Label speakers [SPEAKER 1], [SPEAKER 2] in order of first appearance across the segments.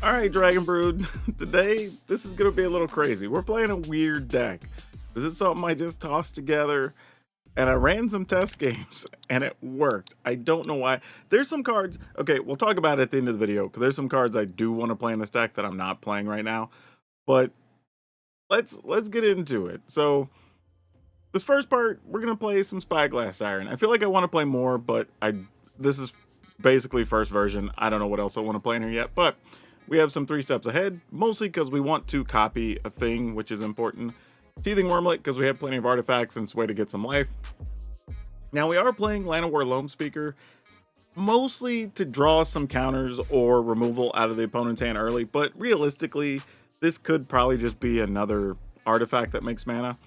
[SPEAKER 1] All right, Dragon Brood. Today, this is going to be a little crazy. We're playing a weird deck. This is something I just tossed together, and I ran some test games, and it worked. I don't know why. There's some cards. Okay, we'll talk about it at the end of the video, because there's some cards I do want to play in this deck that I'm not playing right now. But let's get into it. So, this first part, we're going to play some Spyglass Siren. I feel like I want to play more, but this is basically first version. I don't know what else I want to play in here yet, but we have some 3 steps ahead, mostly because we want to copy a thing, which is important. Teething Wormlet, because we have plenty of artifacts and it's a way to get some life. Now, we are playing Llanowar Loam Speaker, mostly to draw some counters or removal out of the opponent's hand early, but realistically, this could probably just be another artifact that makes mana.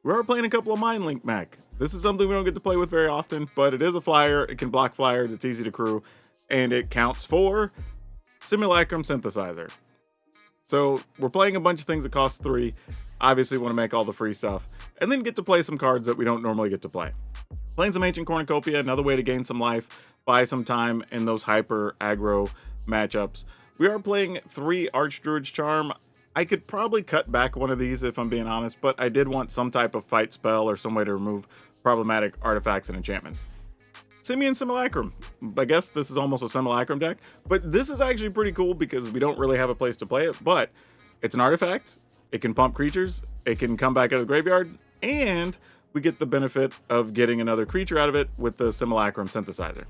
[SPEAKER 1] We are playing a couple of Mind Link Mech. This is something we don't get to play with very often, but it is a flyer, it can block flyers, it's easy to crew, and it counts for Simulacrum Synthesizer. So we're playing a bunch of things that cost 3. Obviously want to make all the free stuff, and then get to play some cards that we don't normally get to play. Playing some Ancient Cornucopia, another way to gain some life, buy some time in those hyper aggro matchups. We are playing 3 Archdruid's Charm. I could probably cut back one of these if I'm being honest, but I did want some type of fight spell or some way to remove problematic artifacts and enchantments. Simian Simulacrum. I guess this is almost a Simulacrum deck, but this is actually pretty cool because we don't really have a place to play it, but it's an artifact, it can pump creatures, it can come back out of the graveyard, and we get the benefit of getting another creature out of it with the Simulacrum Synthesizer.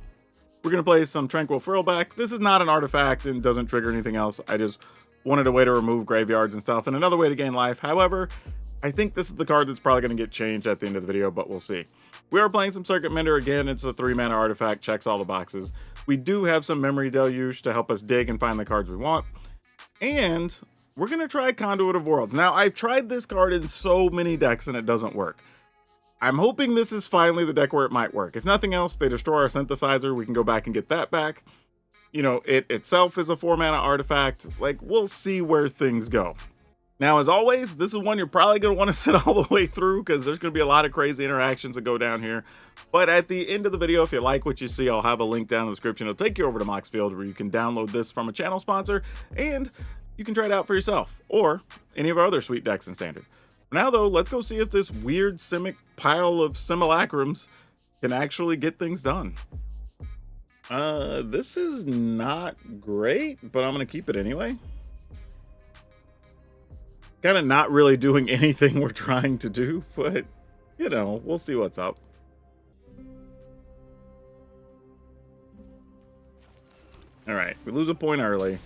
[SPEAKER 1] We're going to play some Tranquil Frillback. This is not an artifact and doesn't trigger anything else. I just wanted a way to remove graveyards and stuff, and another way to gain life. However, I think this is the card that's probably going to get changed at the end of the video, but we'll see. We are playing some Circuit Mender again. It's a 3-mana artifact, checks all the boxes. We do have some Memory Deluge to help us dig and find the cards we want. And we're going to try Conduit of Worlds. Now, I've tried this card in so many decks and it doesn't work. I'm hoping this is finally the deck where it might work. If nothing else, they destroy our synthesizer. We can go back and get that back. You know, it itself is a 4-mana artifact. Like, we'll see where things go. Now, as always, this is one you're probably going to want to sit all the way through because there's going to be a lot of crazy interactions that go down here. But at the end of the video, if you like what you see, I'll have a link down in the description. It'll take you over to Moxfield where you can download this from a channel sponsor and you can try it out for yourself or any of our other sweet decks in Standard. Now, though, let's go see if this weird Simic pile of simulacrums can actually get things done. This is not great, but I'm going to keep it anyway. Kind of not really doing anything we're trying to do, but, you know, we'll see what's up. All right, we lose a point early.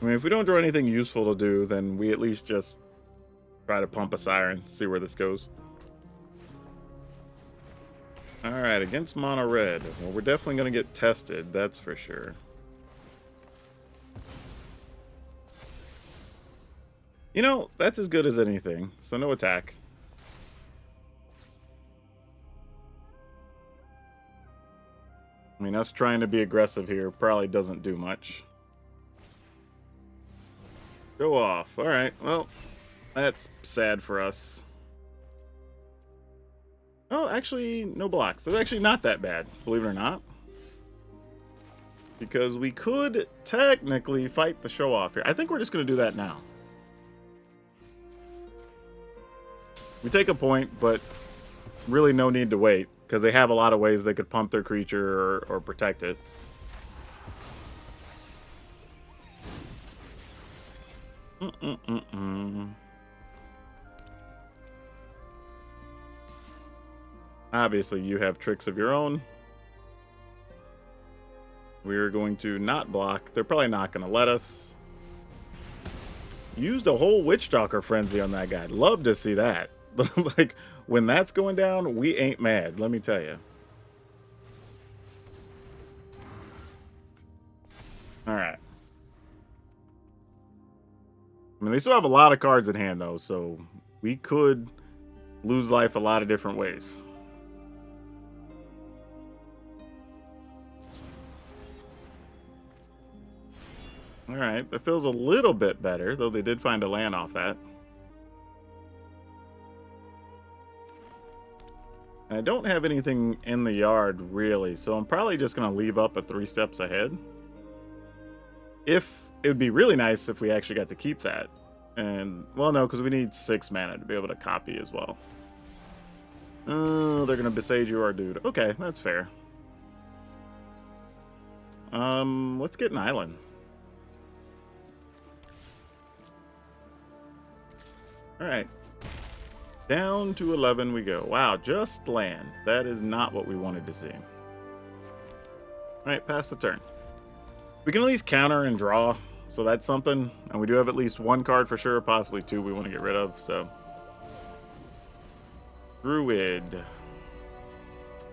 [SPEAKER 1] I mean, if we don't draw anything useful to do, then we at least just try to pump a Siren, see where this goes. All right, against Mono Red. Well, we're definitely going to get tested, that's for sure. You know, that's as good as anything, so no attack. I mean, us trying to be aggressive here probably doesn't do much. Go off. All right, well, that's sad for us. Oh, actually, no blocks. That's actually not that bad, believe it or not. Because we could technically fight the show off here. I think we're just going to do that now. We take a point, but really no need to wait, because they have a lot of ways they could pump their creature or protect it. Obviously, you have tricks of your own. We're going to not block. They're probably not going to let us. Used a whole Witchstalker Frenzy on that guy. Love to see that. Like, when that's going down, we ain't mad, let me tell you. Alright. I mean, they still have a lot of cards in hand, though, so we could lose life a lot of different ways. Alright, that feels a little bit better, though they did find a land off that. And I don't have anything in the yard, really, so I'm probably just going to leave up a 3 steps ahead. If it would be really nice if we actually got to keep that. And, well, no, because we need 6 mana to be able to copy as well. Oh, they're going to besage you, our dude. Okay, that's fair. Let's get an island. Alright. Down to 11 we go. Wow, just land. That is not what we wanted to see. Alright, pass the turn. We can at least counter and draw, so that's something. And we do have at least 1 card for sure, possibly 2 we want to get rid of, so. Druid.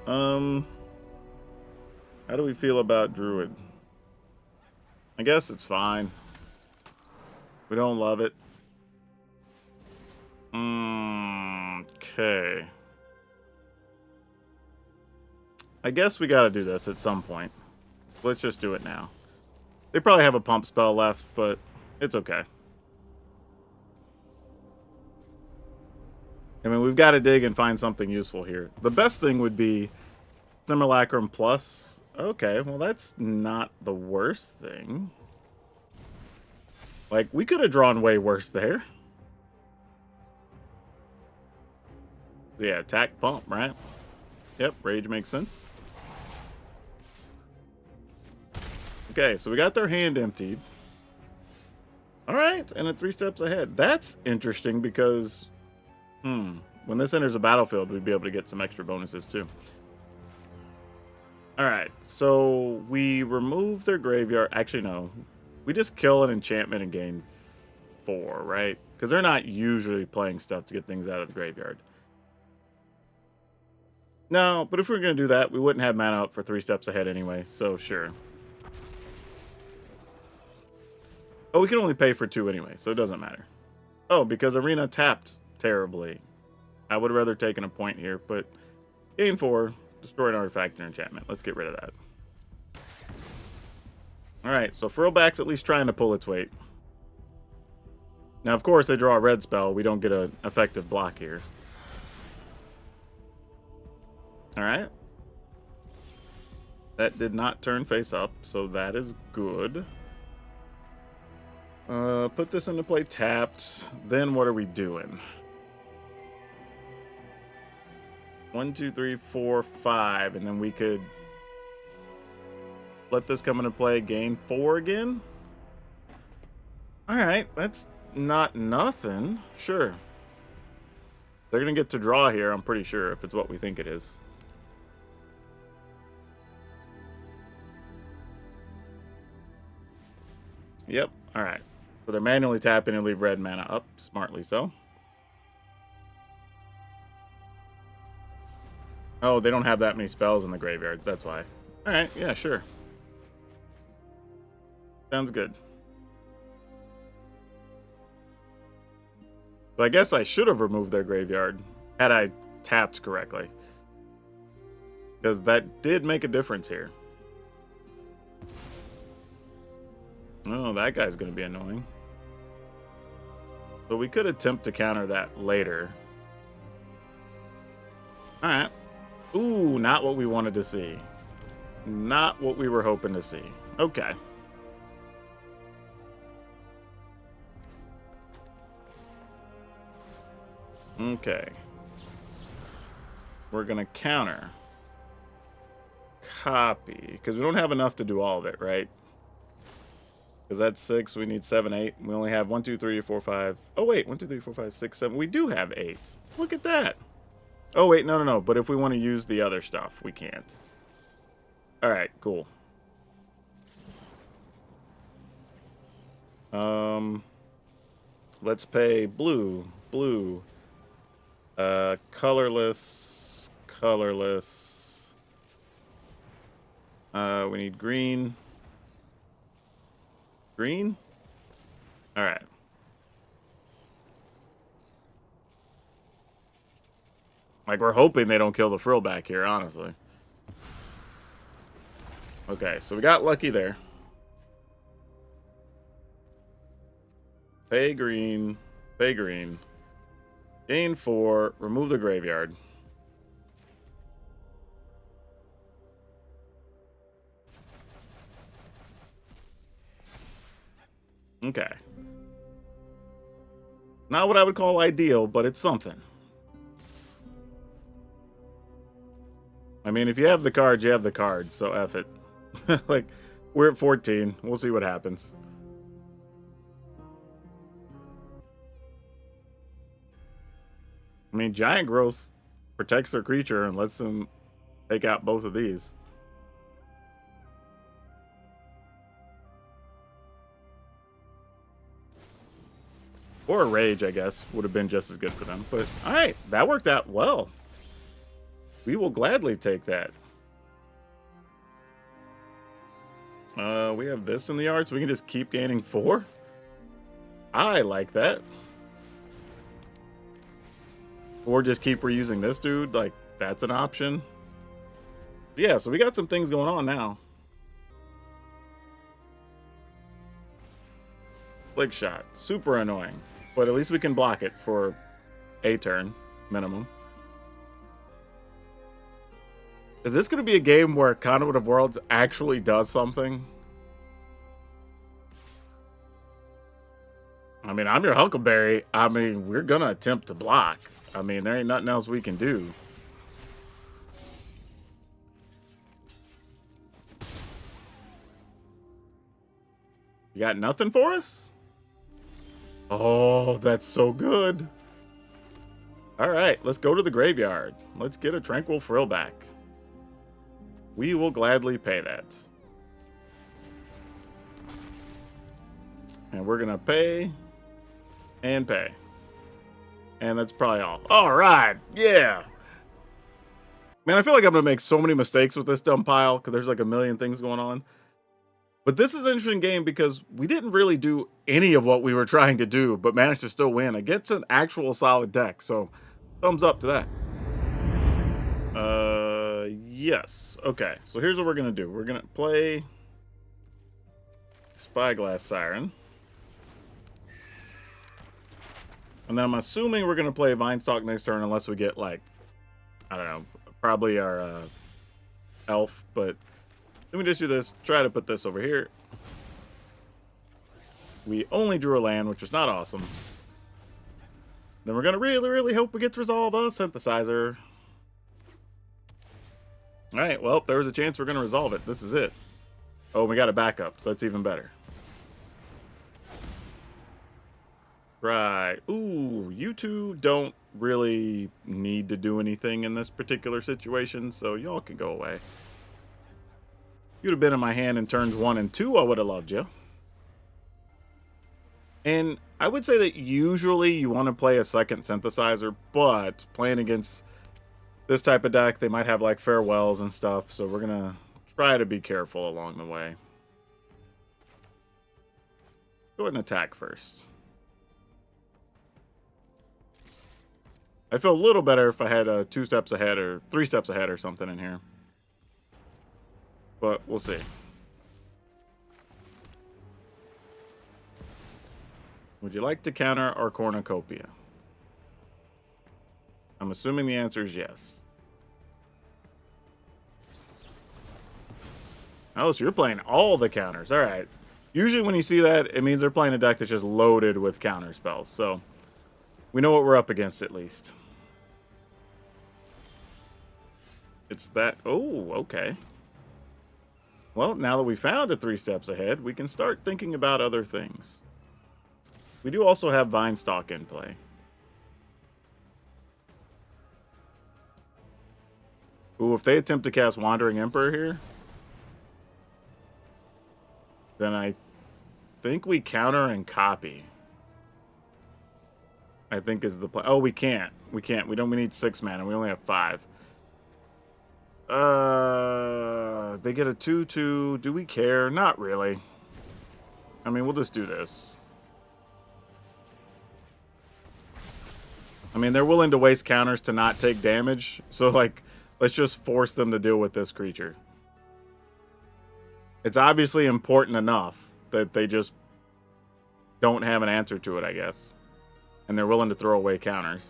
[SPEAKER 1] How do we feel about Druid? I guess it's fine. We don't love it. Okay. I guess we gotta do this at some point. Let's just do it now. They probably have a pump spell left, but it's okay. I mean, we've got to dig and find something useful here. The best thing would be Simulacrum Plus. Okay, well, that's not the worst thing. Like, we could have drawn way worse there. Yeah, attack pump, right? Yep, rage makes sense. Okay, so we got their hand emptied. All right, and at 3 steps ahead. That's interesting because, when this enters a battlefield, we'd be able to get some extra bonuses too. All right, so we remove their graveyard. Actually, no. We just kill an enchantment and gain 4, right? Because they're not usually playing stuff to get things out of the graveyard. No, but if we were going to do that, we wouldn't have mana up for 3 steps ahead anyway, so sure. Oh, we can only pay for 2 anyway, so it doesn't matter. Oh, because Arena tapped terribly. I would have rather taken a point here, but gain 4, destroy an artifact and enchantment. Let's get rid of that. Alright, so Frillback's at least trying to pull its weight. Now, of course, they draw a red spell. We don't get an effective block here. Alright. That did not turn face up, so that is good. Put this into play tapped. Then what are we doing? 1, 2, 3, 4, 5, and then we could let this come into play, gain 4 again. Alright, that's not nothing. Sure. They're gonna get to draw here, I'm pretty sure, if it's what we think it is. Yep, alright. So they're manually tapping and leave red mana up, smartly so. Oh, they don't have that many spells in the graveyard, that's why. Alright, yeah, sure. Sounds good. But I guess I should have removed their graveyard had I tapped correctly. Because that did make a difference here. Oh, that guy's going to be annoying. But we could attempt to counter that later. Alright. Ooh, not what we wanted to see. Not what we were hoping to see. Okay. Okay. We're going to counter. Copy. Because we don't have enough to do all of it, right? Because that's 6. We need 7, 8. We only have 1, 2, 3, 4, 5. Oh, wait. 1, 2, 3, 4, 5, 6, 7. We do have 8. Look at that. Oh, wait. No, no, no. But if we want to use the other stuff, we can't. All right. Cool. Let's pay blue. Blue. Colorless. Colorless. We need green. Green? Alright. Like, we're hoping they don't kill the frill back here, honestly. Okay, so we got lucky there. Pay green. Pay green. Gain 4. Remove the graveyard. Okay. Not what I would call ideal, but it's something. I mean, if you have the cards, you have the cards, so F it. Like, we're at 14. We'll see what happens. I mean, Giant Growth protects their creature and lets them take out both of these. Or a Rage, I guess, would have been just as good for them. But, alright, that worked out well. We will gladly take that. We have this in the yard, so we can just keep gaining 4. I like that. Or just keep reusing this dude, like, that's an option. Yeah, so we got some things going on now. Flick Shot, super annoying. But at least we can block it for a turn, minimum. Is this going to be a game where Conduit of Worlds actually does something? I mean, I'm your Huckleberry. I mean, we're going to attempt to block. I mean, there ain't nothing else we can do. You got nothing for us? Oh, that's so good. All right, let's go to the graveyard. Let's get a Tranquil Frill back. We will gladly pay that. And we're going to pay and pay. And that's probably all. All right, yeah. Man, I feel like I'm going to make so many mistakes with this dumb pile because there's like a million things going on. But this is an interesting game because we didn't really do any of what we were trying to do, but managed to still win against an actual solid deck. So, thumbs up to that. Yes. Okay, so here's what we're going to do. We're going to play Spyglass Siren. And then I'm assuming we're going to play Vinestalk next turn unless we get, like, I don't know, probably our elf, but let me just do this. Try to put this over here. We only drew a land, which was not awesome. Then we're going to really, really hope we get to resolve a synthesizer. Alright, well, there was a chance we're going to resolve it. This is it. Oh, we got a backup, so that's even better. Right. Ooh, you two don't really need to do anything in this particular situation, so y'all can go away. You'd have been in my hand in turns 1 and 2, I would have loved you. And I would say that usually you want to play a second synthesizer, but playing against this type of deck, they might have like farewells and stuff, so we're going to try to be careful along the way. Go ahead and attack first. I feel a little better if I had 2 steps ahead or 3 steps ahead or something in here. But we'll see. Would you like to counter our cornucopia? I'm assuming the answer is yes. Oh, so you're playing all the counters. All right. Usually when you see that, it means they're playing a deck that's just loaded with counter spells. So we know what we're up against at least. It's that. Oh, okay. Well, now that we found a 3 steps ahead, we can start thinking about other things. We do also have Vinestalk in play. Ooh, if they attempt to cast Wandering Emperor here, then I think we counter and copy. I think is the play. Oh, we can't. We can't. We need 6 mana. We only have 5. They get a 2/2. Do we care? Not really. I mean, we'll just do this. I mean, they're willing to waste counters to not take damage. So, like, let's just force them to deal with this creature. It's obviously important enough that they just don't have an answer to it, I guess. And they're willing to throw away counters.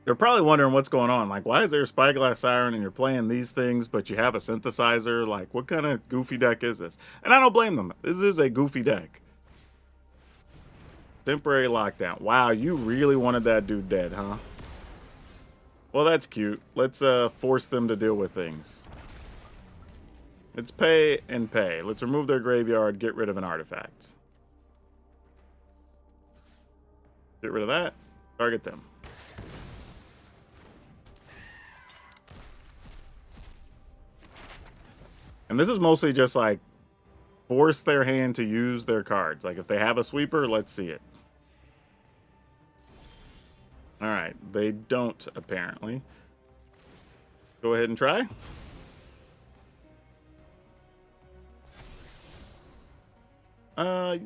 [SPEAKER 1] They're probably wondering what's going on. Like, why is there a Spyglass Siren and you're playing these things, but you have a synthesizer? Like, what kind of goofy deck is this? And I don't blame them. This is a goofy deck. Temporary lockdown. Wow, you really wanted that dude dead, huh? Well, that's cute. Let's force them to deal with things. It's pay and pay. Let's remove their graveyard, get rid of an artifact. Get rid of that. Target them. And this is mostly just like force their hand to use their cards. Like if they have a sweeper, let's see it. All right, they don't apparently. Go ahead and try.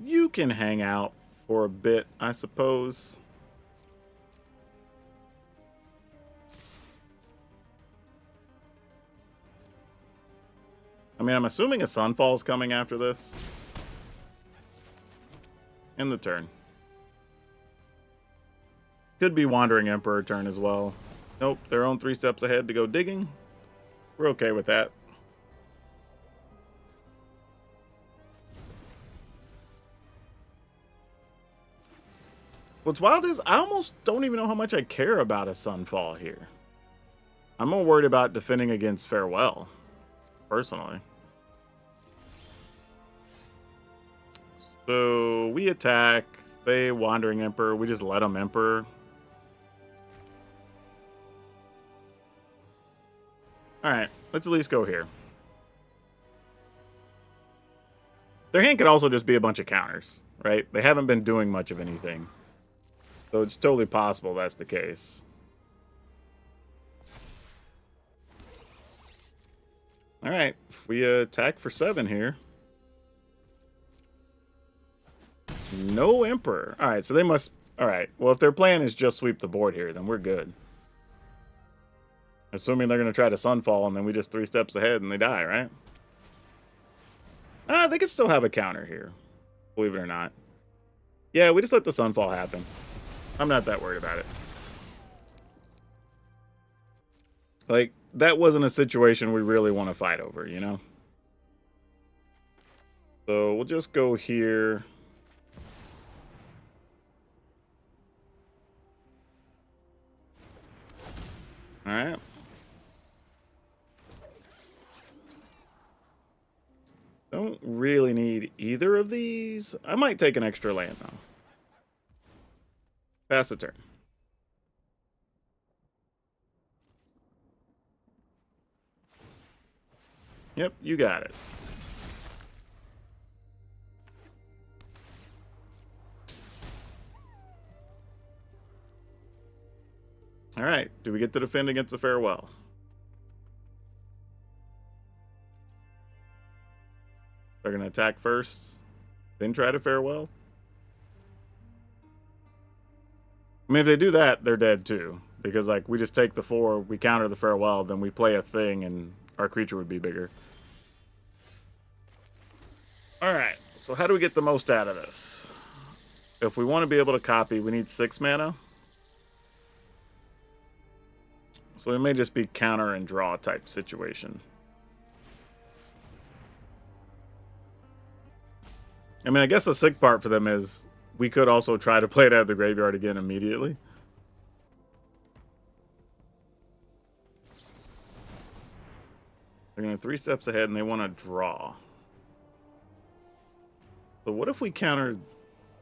[SPEAKER 1] You can hang out for a bit, I suppose. I mean, I'm assuming a Sunfall's coming after this. In the turn. Could be Wandering Emperor turn as well. Nope, their own 3 steps ahead to go digging. We're okay with that. What's wild is I almost don't even know how much I care about a Sunfall here. I'm more worried about defending against Farewell, personally. So we attack, they Wandering Emperor, we just let them Emperor. Alright, let's at least go here. Their hand could also just be a bunch of counters, right? They haven't been doing much of anything. So it's totally possible that's the case. Alright, we attack for 7 here. No Emperor. Alright, so they must... Alright, well if their plan is just sweep the board here, then we're good. Assuming they're going to try to Sunfall, and then we just 3 steps ahead and they die, right? They could still have a counter here. Believe it or not. Yeah, we just let the Sunfall happen. I'm not that worried about it. Like, that wasn't a situation we really want to fight over, you know? So we'll just go here. Alright. Don't really need either of these. I might take an extra land, though. Pass the turn. Yep, you got it. All right, do we get to defend against the Farewell? They're going to attack first, then try to Farewell? I mean, if they do that, they're dead too. Because, like, we just take the 4, we counter the Farewell, then we play a thing, and our creature would be bigger. Alright, so how do we get the most out of this? If we want to be able to copy, we need 6 mana. So it may just be counter and draw type situation. I mean, I guess the sick part for them is we could also try to play it out of the graveyard again immediately. They're going to 3 steps ahead and they want to draw. So what if we counter...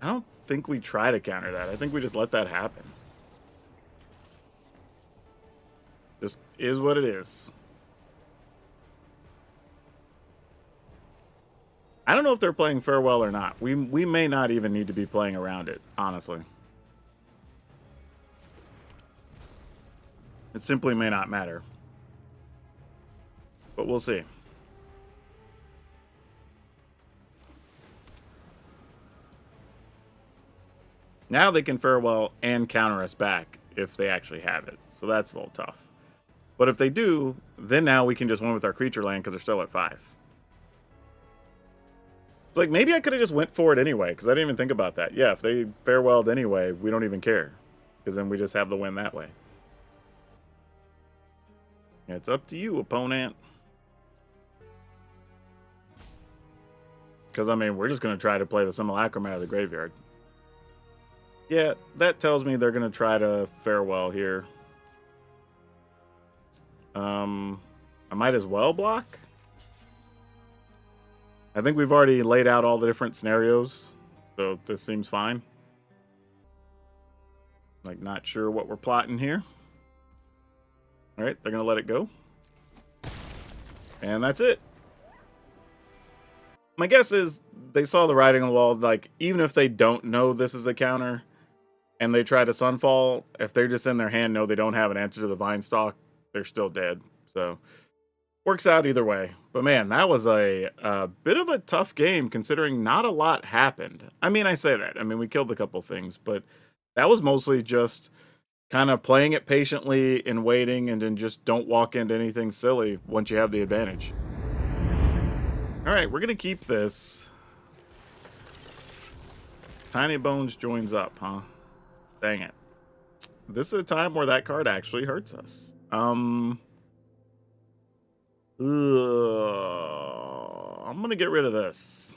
[SPEAKER 1] I don't think we try to counter that. I think we just let that happen. Just is what it is. I don't know if they're playing Farewell or not. We may not even need to be playing around it, honestly. It simply may not matter. But we'll see. Now they can Farewell and counter us back if they actually have it. So that's a little tough. But if they do, then now we can just win with our creature land because they're still at 5. It's like, maybe I could have just went for it anyway, because I didn't even think about that. Yeah, if they Farewelled anyway, we don't even care. Because then we just have the win that way. It's up to you, opponent. Because, I mean, we're just going to try to play the Simulacrum out of the graveyard. Yeah, that tells me they're going to try to farewell here. I might as well block. I think we've already laid out all the different scenarios, so this seems fine. Like, not sure what we're plotting here. All right, they're going to let it go. And that's it. My guess is they saw the writing on the wall. Like, even if they don't know this is a counter and they try to Sunfall, if they're just in their hand, know they don't have an answer to the Vine Stalk, they're still dead. So, works out either way. But man, that was a bit of a tough game considering not a lot happened. I mean, I say that. I mean, we killed a couple things, but that was mostly just kind of playing it patiently and waiting, and then just don't walk into anything silly once you have the advantage. All right, we're going to keep this. Tiny Bones joins up, huh? Dang it. This is a time where that card actually hurts us. I'm going to get rid of this.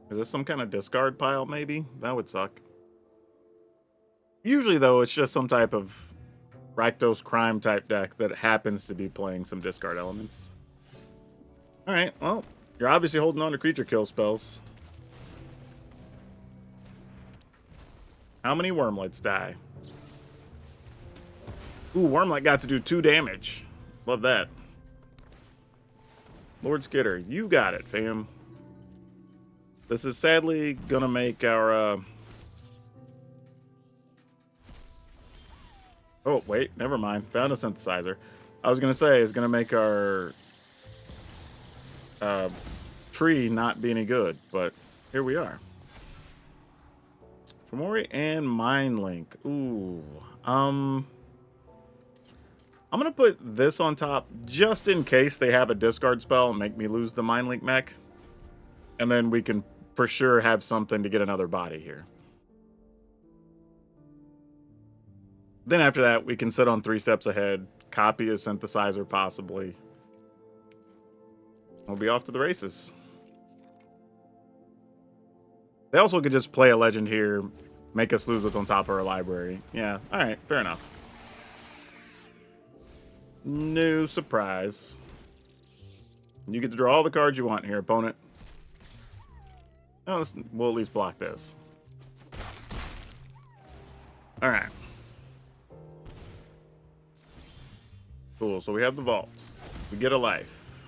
[SPEAKER 1] Is this some kind of discard pile, maybe? That would suck. Usually, though, it's just some type of Rakdos Crime type deck that happens to be playing some discard elements. Alright, well, you're obviously holding on to creature kill spells. How many Wormlets die? Ooh, Wormlet got to do 2 damage. Love that. Lord Skitter, you got it, fam. This is sadly gonna make our, Oh, wait, never mind. Found a synthesizer. I was gonna say, it's gonna make our, tree not be any good, but here we are. Fomori and Mind Link. Ooh. I'm gonna put this on top just in case they have a discard spell and make me lose the Mind Link mech. And then we can for sure have something to get another body here. Then after that, we can sit on 3 steps ahead, copy a synthesizer possibly. We'll be off to the races. They also could just play a legend here, make us lose what's on top of our library. Yeah, alright, fair enough. No surprise. You get to draw all the cards you want here, opponent. Oh, we'll at least block this. Alright. Cool, so we have the vaults. We get a life.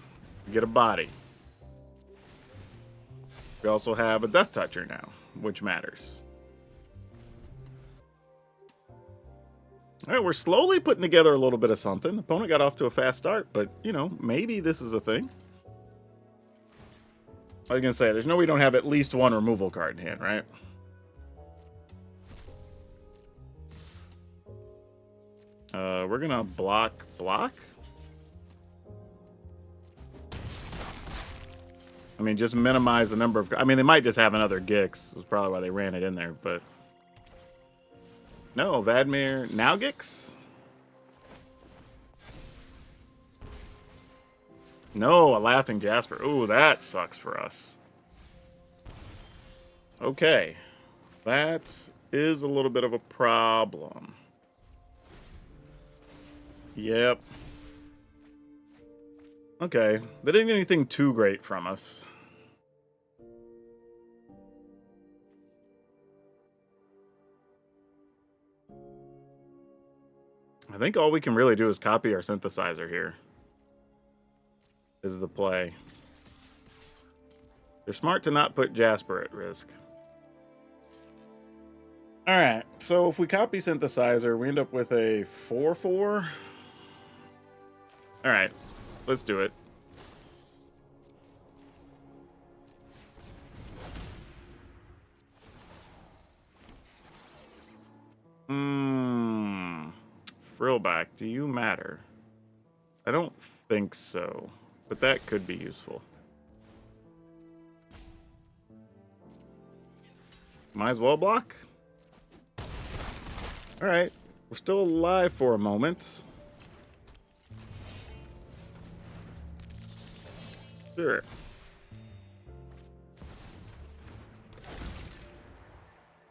[SPEAKER 1] We get a body. We also have a Death Toucher now, which matters. Alright, we're slowly putting together a little bit of something. Opponent got off to a fast start, but, you know, maybe this is a thing. I was going to say, there's no way we don't have at least 1 removal card in hand, right? We're going to block. I mean, just minimize the number of... I mean, they might just have another Gix. That's probably why they ran it in there, but... No, Vadmir. Now Gix? No, a Laughing Jasper. Ooh, that sucks for us. Okay. That is a little bit of a problem. Yep. Okay. They didn't get anything too great from us. I think all we can really do is copy our synthesizer here. Is the play. They're smart to not put Jasper at risk. Alright, so if we copy synthesizer, we end up with a 4/4. Alright, let's do it. Frillback, do you matter? I don't think so, but that could be useful. Might as well block. All right, we're still alive for a moment. Sure.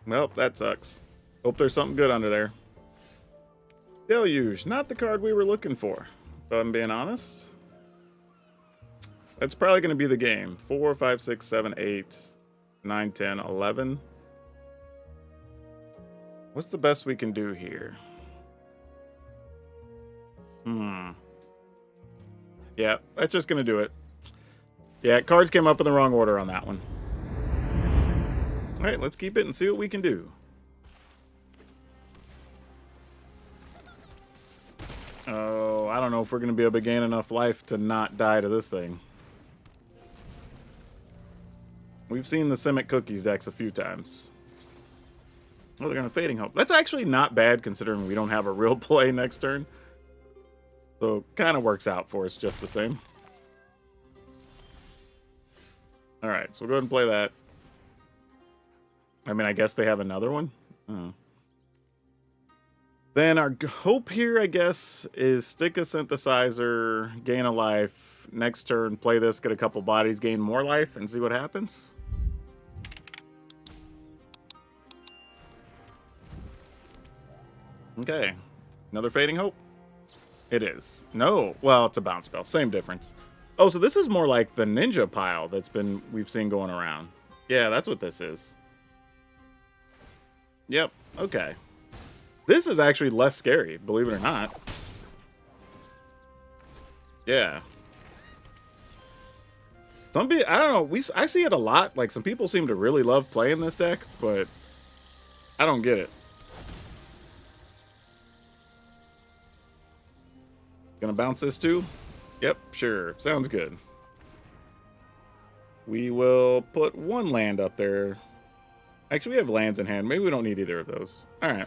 [SPEAKER 1] Well, that sucks. Hope there's something good under there. Deluge, not the card we were looking for, if I'm being honest. That's probably going to be the game. 4, 5, 6, 7, 8, 9, 10, 11. What's the best we can do here? Yeah, that's just going to do it. Yeah, cards came up in the wrong order on that one. All right, let's keep it and see what we can do. Oh, I don't know if we're going to be able to gain enough life to not die to this thing. We've seen the Simic Cookies decks a few times. Oh, they're going to Fading Hope. That's actually not bad considering we don't have a real play next turn. So, kind of works out for us just the same. Alright, so we'll go ahead and play that. I mean, I guess they have another one? Oh. Then our hope here, I guess, is stick a synthesizer, gain a life. Next turn, play this, get a couple bodies, gain more life, and see what happens. Okay. Another Fading Hope? It is. No. Well, it's a bounce spell. Same difference. Oh, so this is more like the ninja pile we've seen going around. Yeah, that's what this is. Yep. Okay. This is actually less scary, believe it or not. Yeah. Some people, I don't know, I see it a lot. Like, some people seem to really love playing this deck, but I don't get it. Gonna bounce this too? Yep, sure. Sounds good. We will put one land up there. Actually, we have lands in hand. Maybe we don't need either of those. All right.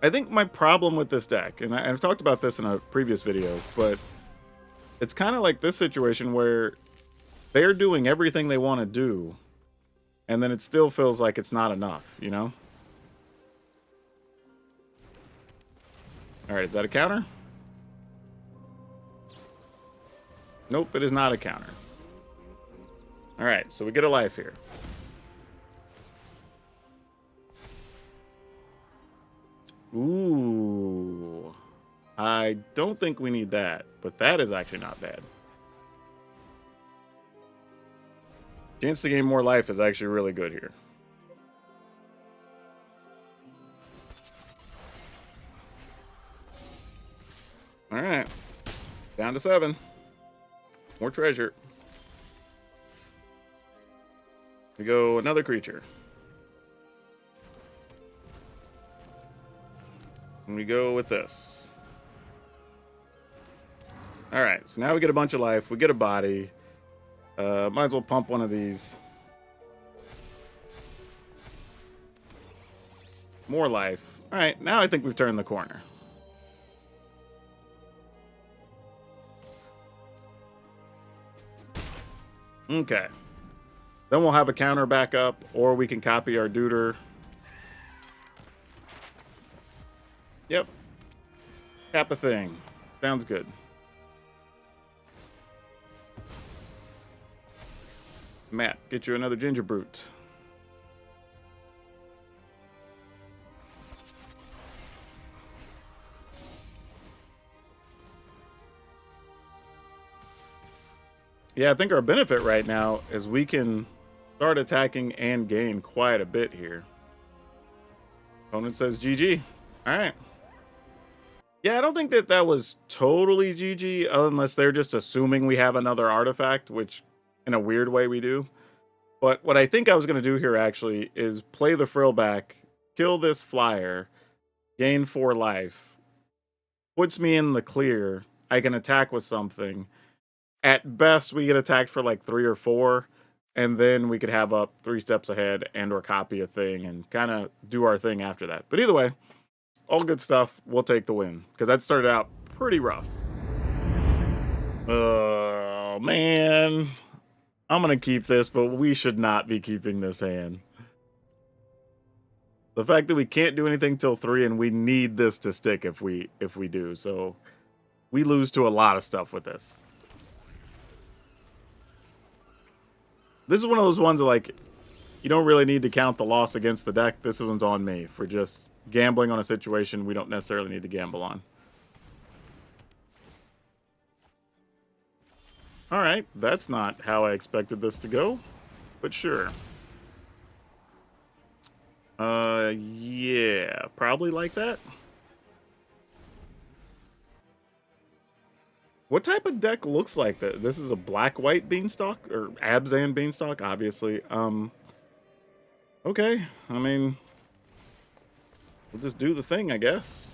[SPEAKER 1] I think my problem with this deck, and I've talked about this in a previous video, but it's kind of like this situation where they're doing everything they want to do, and then it still feels like it's not enough, you know? All right, is that a counter? Nope, it is not a counter. All right, so we get a life here. Ooh. I don't think we need that, but that is actually not bad. Chance to gain more life is actually really good here. All right. Down to 7. More treasure. We go another creature. And we go with this. All right, so now we get a bunch of life. We get a body. Might as well pump one of these. More life. All right, now I think we've turned the corner. Okay. Then we'll have a counter back up, or we can copy our Duder. Yep. Cap a thing. Sounds good. Matt, get you another Ginger Brute. Yeah, I think our benefit right now is we can start attacking and gain quite a bit here. Opponent says GG. All right. Yeah, I don't think that was totally GG, unless they're just assuming we have another artifact, which in a weird way we do. But what I think I was going to do here actually is play the frill back, kill this flyer, gain 4 life, puts me in the clear. I can attack with something. At best, we get attacked for like 3 or 4, and then we could have up 3 steps ahead and or copy a thing and kind of do our thing after that. But either way, all good stuff. We'll take the win, because that started out pretty rough. Oh, man. I'm going to keep this, but we should not be keeping this hand. The fact that we can't do anything till 3 and we need this to stick if we do. So we lose to a lot of stuff with this. This is one of those ones that, like, you don't really need to count the loss against the deck. This one's on me for just gambling on a situation we don't necessarily need to gamble on. Alright, that's not how I expected this to go, but sure. Yeah, probably like that. What type of deck looks like that? This is a black-white beanstalk? Or Abzan beanstalk, obviously. Okay, I mean, we'll just do the thing, I guess.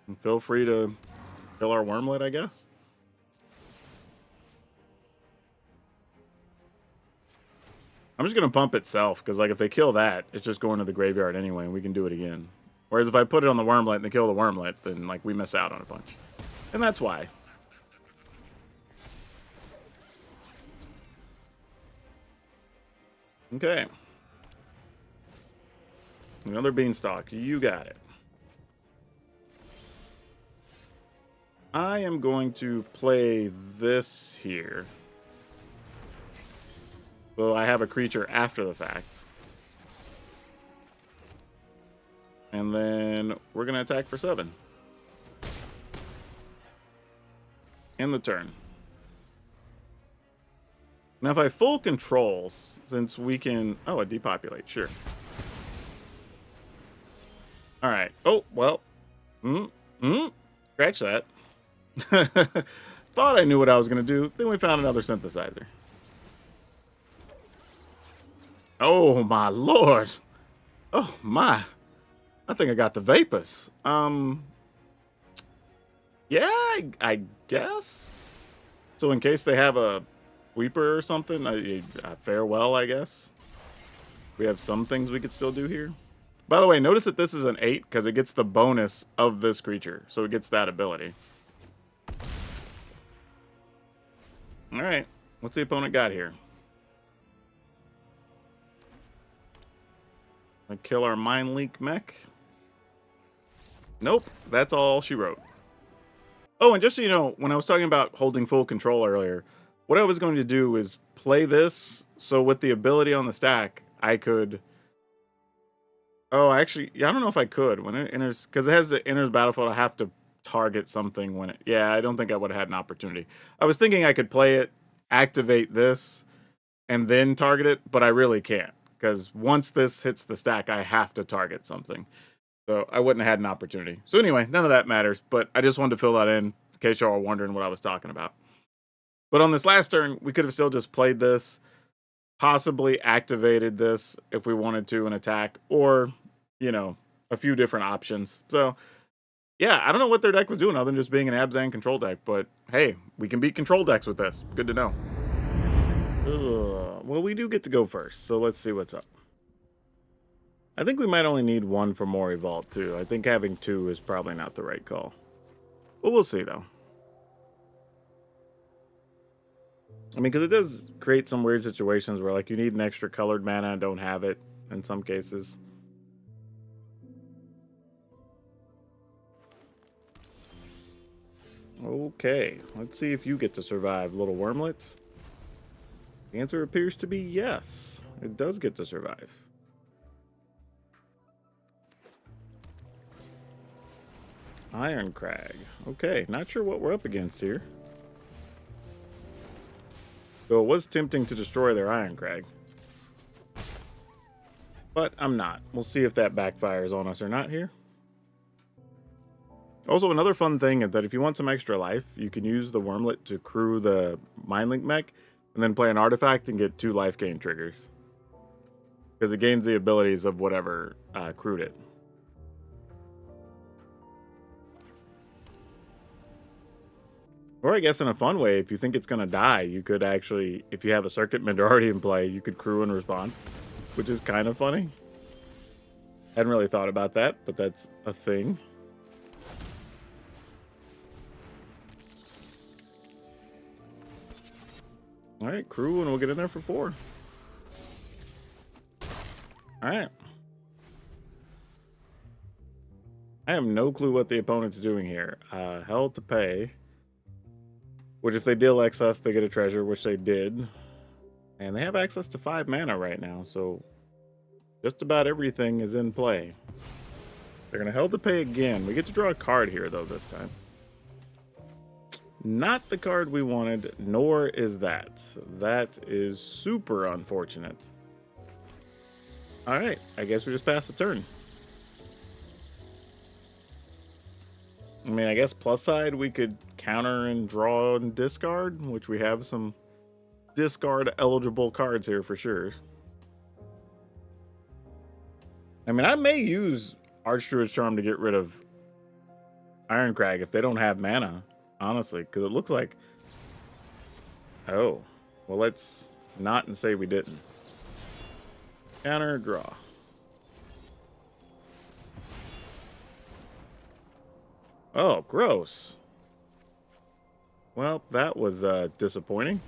[SPEAKER 1] And feel free to kill our wormlet, I guess. I'm just going to pump itself, because, like, if they kill that, it's just going to the graveyard anyway, and we can do it again. Whereas if I put it on the wormlet and they kill the wormlet, then, like, we miss out on a bunch. And that's why. Okay. Another beanstalk. You got it. I am going to play this here. So I have a creature after the fact. And then we're going to attack for 7. End the turn. Now if I full controls, since we can... Oh, a depopulate, sure. Alright. Oh, well. Scratch that. Thought I knew what I was going to do. Then we found another synthesizer. Oh, my lord. Oh, my. I think I got the vapors. Yeah, I guess. So in case they have a Weeper or something, farewell, I guess. We have some things we could still do here. By the way, notice that this is an 8 because it gets the bonus of this creature. So it gets that ability. Alright, what's the opponent got here? I kill our Mind Leak mech. Nope, that's all she wrote. Oh, and just so you know, when I was talking about holding full control earlier, what I was going to do is play this, so with the ability on the stack, I could... Oh, actually, yeah, I don't know if I could. When it enters, because it has the enters battlefield, I have to target something when it... Yeah, I don't think I would have had an opportunity. I was thinking I could play it, activate this, and then target it, but I really can't. Because once this hits the stack, I have to target something. So I wouldn't have had an opportunity. So anyway, none of that matters, but I just wanted to fill that in case y'all are wondering what I was talking about. But on this last turn, we could have still just played this, possibly activated this if we wanted to and attack, or, you know, a few different options. So, yeah, I don't know what their deck was doing other than just being an Abzan Control deck, but hey, we can beat control decks with this. Good to know. Well, we do get to go first, so let's see what's up. I think we might only need 1 for Mori Vault, too. I think having 2 is probably not the right call. But we'll see, though. I mean, because it does create some weird situations where, like, you need an extra colored mana and don't have it in some cases. Okay, let's see if you get to survive, little wormlet. The answer appears to be yes. It does get to survive. Iron Crag. Okay, not sure what we're up against here. Though it was tempting to destroy their Iron Crag. But I'm not. We'll see if that backfires on us or not here. Also, another fun thing is that if you want some extra life, you can use the wormlet to crew the Mind Link mech, and then play an artifact and get 2 life gain triggers. Because it gains the abilities of whatever crewed it. Or I guess in a fun way, if you think it's going to die, you could actually, if you have a Circuit Mender already in play, you could crew in response, which is kind of funny. Hadn't really thought about that, but that's a thing. All right, crew, and we'll get in there for 4. All right. I have no clue what the opponent's doing here. Hell to pay. Which if they deal excess, they get a treasure, which they did. And they have access to 5 mana right now, so just about everything is in play. They're going to hell to pay again. We get to draw a card here, though, this time. Not the card we wanted, nor is that. That is super unfortunate. All right, I guess we just pass the turn. I mean, I guess plus side, we could counter and draw and discard, which we have some discard eligible cards here for sure. I mean, I may use Archdruid's Charm to get rid of Ironcrag if they don't have mana, honestly, because it looks like... Oh, well, let's not and say we didn't. Counter, draw. Oh, gross. Well, that was disappointing.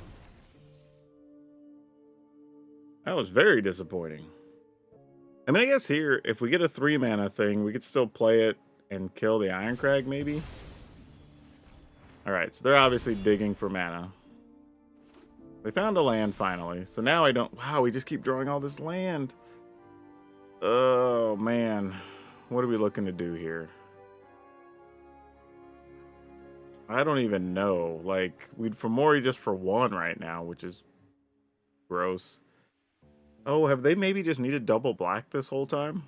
[SPEAKER 1] That was very disappointing. I mean, I guess here, if we get a 3 mana thing, we could still play it and kill the Ironcrag, maybe? Alright, so they're obviously digging for mana. They found a land, finally. So now I don't... Wow, we just keep drawing all this land. Oh, man. What are we looking to do here? I don't even know. Like, we'd Fomori just for 1 right now, which is gross. Oh, have they maybe just needed double black this whole time?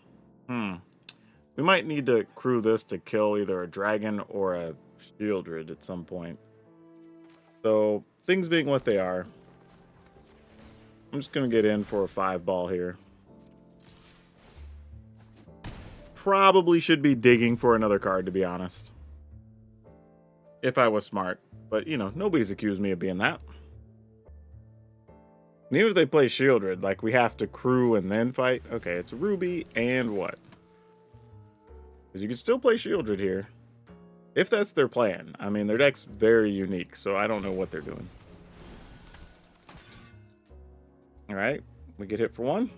[SPEAKER 1] We might need to crew this to kill either a dragon or a Shieldred at some point. So, things being what they are, I'm just going to get in for a 5-ball here. Probably should be digging for another card, to be honest. If I was smart. But, you know, nobody's accused me of being that. And even if they play Shieldred, like, we have to crew and then fight. Okay, it's Ruby and what? Because you can still play Shieldred here. If that's their plan. I mean, their deck's very unique, so I don't know what they're doing. Alright, we get hit for 1?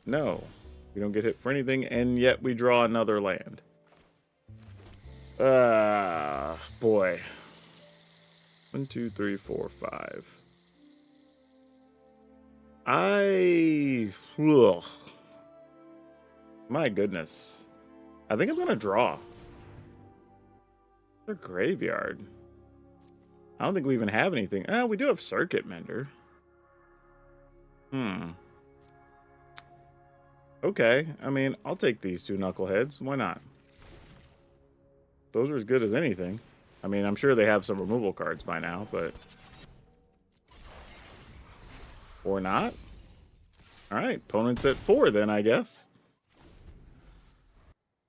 [SPEAKER 1] No. We don't get hit for anything, and yet we draw another land. Boy. 1, 2, 3, 4, 5. Ugh. My goodness. I think I'm going to draw. Their graveyard. I don't think we even have anything. Oh, we do have Circuit Mender. Okay. I mean, I'll take these 2 knuckleheads. Why not? Those are as good as anything. I mean, I'm sure they have some removal cards by now, but... Or not? Alright, opponent's at 4 then, I guess.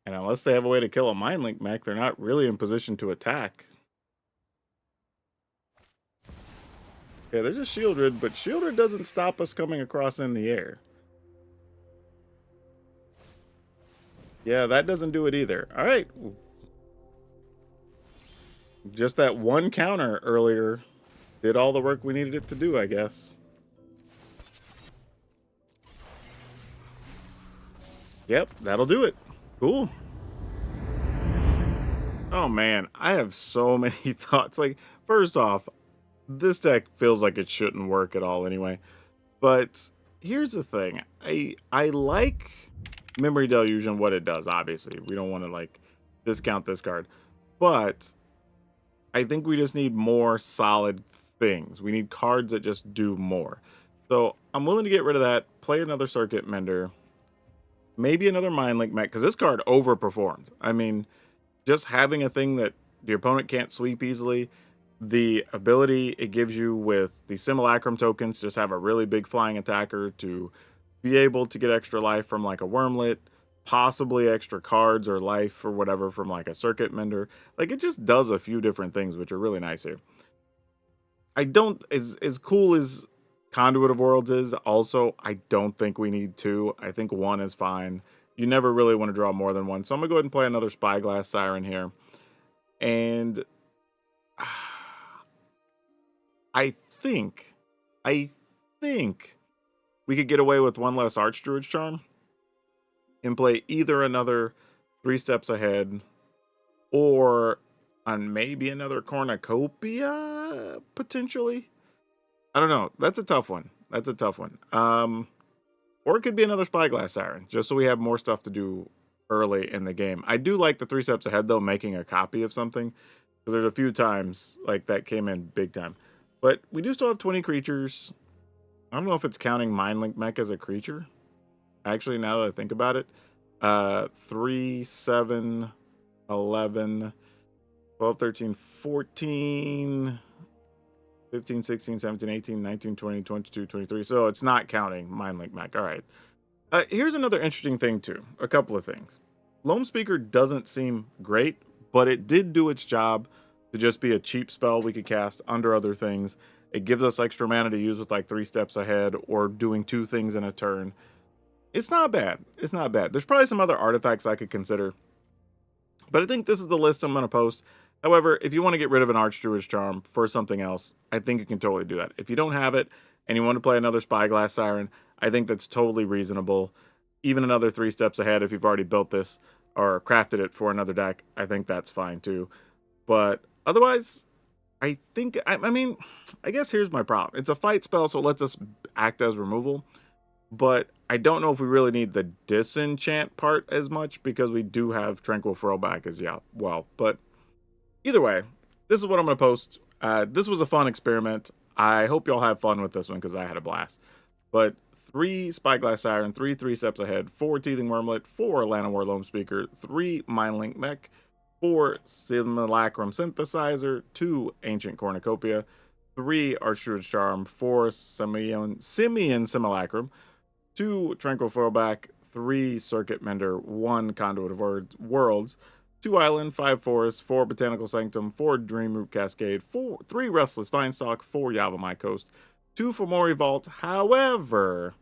[SPEAKER 1] And unless they have a way to kill a Mind Link mech, they're not really in position to attack. Yeah, there's a Shieldred, but Shieldred doesn't stop us coming across in the air. Yeah, that doesn't do it either. Alright. Just that 1 counter earlier did all the work we needed it to do, I guess. Yep, that'll do it. Cool. Oh man, I have so many thoughts. Like, first off, this deck feels like it shouldn't work at all anyway. But here's the thing. I like Memory Deluge and what it does, obviously. We don't want to, like, discount this card. But I think we just need more solid things. We need cards that just do more. So I'm willing to get rid of that, play another Circuit Mender, maybe another Mind Link mech, because this card overperformed. I mean, just having a thing that the opponent can't sweep easily, the ability it gives you with the Simulacrum tokens, just have a really big flying attacker to be able to get extra life from like a Wormlet, possibly extra cards or life or whatever from like a Circuit Mender. Like, it just does a few different things, which are really nice here. I don't, as cool as Conduit of Worlds is, also, I don't think we need 2. I think 1 is fine. You never really want to draw more than 1. So I'm going to go ahead and play another Spyglass Siren here. And I think we could get away with one less Archdruid's Charm and play either another 3 steps ahead or on maybe another Cornucopia, potentially. I don't know. That's a tough one. That's a tough one. Or it could be another Spyglass Siren, just so we have more stuff to do early in the game. I do like the 3 steps ahead, though, making a copy of something. Because there's a few times like that came in big time. But we do still have 20 creatures. I don't know if it's counting Mindlink Mech as a creature. Actually, now that I think about it. 3, 7, 11, 12, 13, 14, 15, 16, 17, 18, 19, 20, 22, 23. So it's not counting Mindlink Mech. All right. Here's another interesting thing, too. A couple of things. Loam Speaker doesn't seem great, but it did do its job to just be a cheap spell we could cast under other things. It gives us extra mana to use with like 3 steps ahead or doing 2 things in a turn. It's not bad. It's not bad. There's probably some other artifacts I could consider, but I think this is the list I'm going to post. However, if you want to get rid of an Archdruid's Charm for something else, I think you can totally do that. If you don't have it and you want to play another Spyglass Siren, I think that's totally reasonable. Even another 3 steps ahead if you've already built this or crafted it for another deck, I think that's fine too. But otherwise, I think, I mean, I guess here's my problem. It's a fight spell, so it lets us act as removal. But I don't know if we really need the disenchant part as much because we do have Tranquil Throwback as well. But either way, this is what I'm going to post. This was a fun experiment. I hope y'all have fun with this one because I had a blast. But 3 Spyglass Siren, 3 steps ahead, 4 Teething Wormlet, 4 Llanowar Loam Speaker, 3 Mindlink Mech, 4 Simulacrum Synthesizer, 2 Ancient Cornucopia, 3 Archdruid's Charm, 4 Simian Simulacrum, 2 Tranquil Throwback, 3 Circuit Mender, 1 Conduit of Worlds, 2 Island, 5 Forest, 4 Botanical Sanctum, 4 Dreamroot Cascade, 3 Restless Vinestalk, 4 Yavimaya Coast, 2 Fomori Vault. However,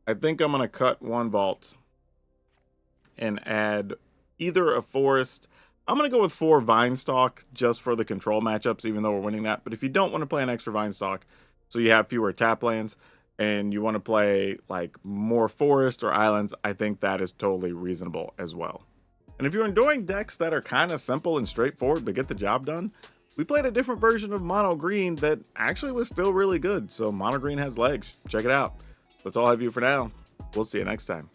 [SPEAKER 1] I think I'm going to cut 1 Vault and add either a Forest. I'm going to go with 4 Vinestalk just for the control matchups, even though we're winning that. But if you don't want to play an extra Vinestalk, so you have fewer tap lands, and you want to play like more Forest or Islands, I think that is totally reasonable as well. And if you're enjoying decks that are kind of simple and straightforward but get the job done, we played a different version of Mono Green that actually was still really good. So Mono Green has legs. Check it out. That's all I have you for now. We'll see you next time.